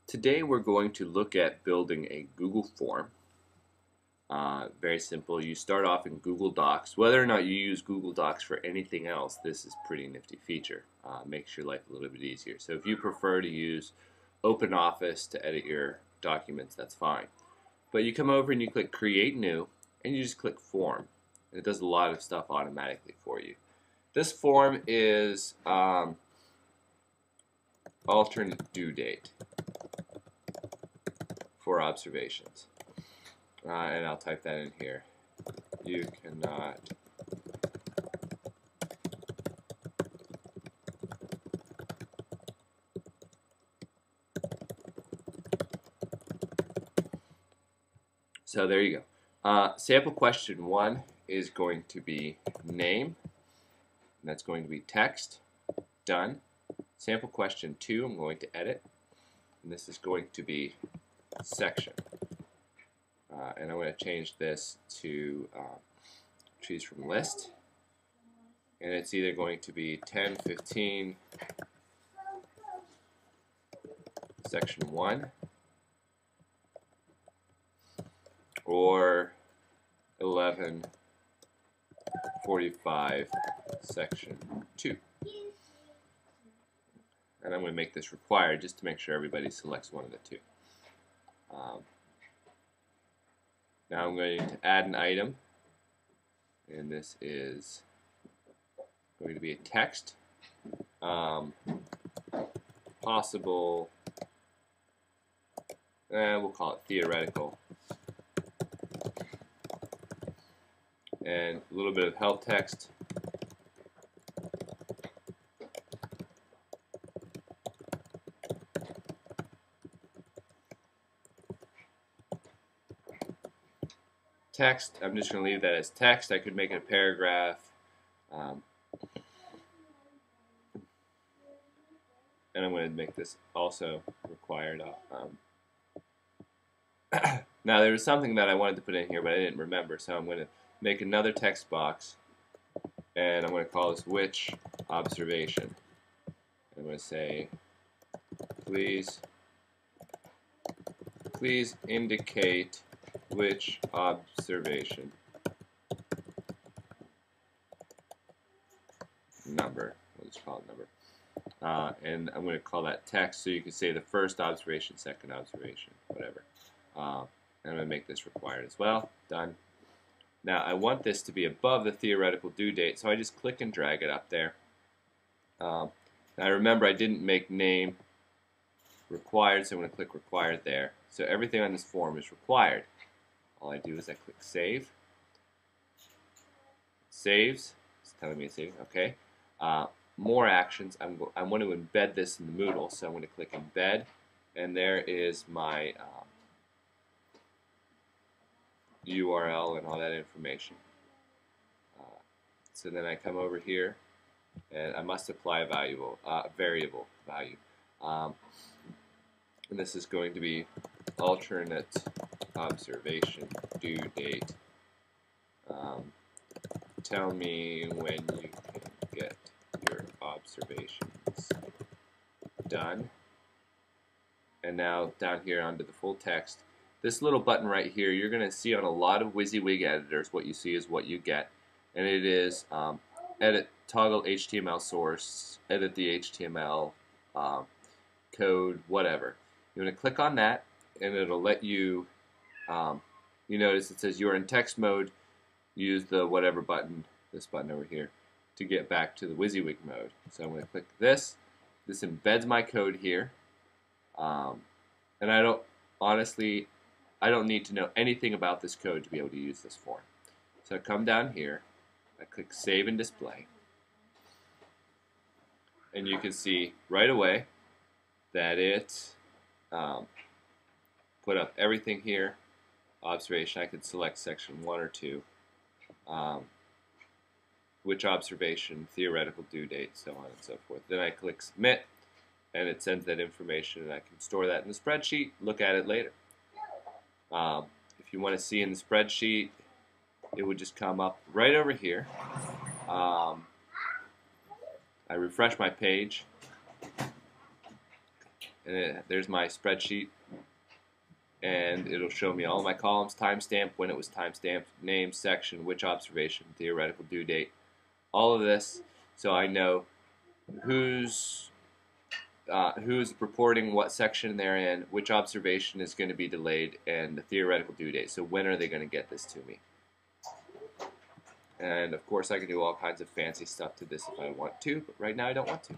Today we're going to look at building a Google form. Very simple. You start off in Google Docs. Whether or not you use Google Docs for anything else, this is a pretty nifty feature. Makes your life a little bit easier. So if you prefer to use OpenOffice to edit your documents, that's fine. But you come over and you click Create New, and you just click Form. And it does a lot of stuff automatically for you. This form is alternate due date for observations. And I'll type that in here. You cannot So there you go. Sample question 1 is going to be name, and that's going to be text. Done. Sample question 2 I'm going to edit, and this is going to be section. And I'm going to change this to choose from list, and it's either going to be 10, 15, section 1, or 11, 45, section 2. And I'm going to make this required just to make sure everybody selects one of the two. Now I'm going to add an item, and this is going to be a text. Possible, we'll call it theoretical. And a little bit of help text. Text, I'm just going to leave that as text. I could make it a paragraph. And I'm going to make this also required. Now there was something that I wanted to put in here, but I didn't remember, so I'm going to make another text box, and I'm going to call this which observation. I'm going to say, please indicate which observation number. We'll just call it number. And I'm going to call that text, so you can say the first observation, second observation, whatever. And I'm going to make this required as well. Done. Now I want this to be above the theoretical due date, so I just click and drag it up there. Now remember, I didn't make name required, so I'm going to click required there. So everything on this form is required. All I do is I click save. Saves. It's telling me it's saving. Okay. More actions. I want to embed this in the Moodle, so I'm going to click embed, and there is my URL and all that information. So then I come over here, and I must apply a variable value. And this is going to be alternate observation due date. Tell me when you can get your observations done. And now down here under the full text, this little button right here, you're going to see on a lot of WYSIWYG editors, what you see is what you get. And it is edit, toggle HTML source, edit the HTML code, whatever. You want to click on that, and it'll let you, you notice it says you're in text mode, use the whatever button, this button over here, to get back to the WYSIWYG mode. So I'm going to click this. This embeds my code here. And honestly, I don't need to know anything about this code to be able to use this form. So I come down here, I click Save and Display, and you can see right away that it put up everything here. Observation, I could select section 1 or 2. Which observation, theoretical due date, so on and so forth. Then I click Submit, and it sends that information, and I can store that in the spreadsheet, look at it later. If you want to see in the spreadsheet, it would just come up right over here. I refresh my page, and there's my spreadsheet, and it'll show me all my columns, timestamp, when it was timestamped, name, section, which observation, theoretical due date, all of this, so I know who's reporting what section they're in, which observation is going to be delayed, and the theoretical due date. So when are they going to get this to me? And of course I can do all kinds of fancy stuff to this if I want to, but right now I don't want to.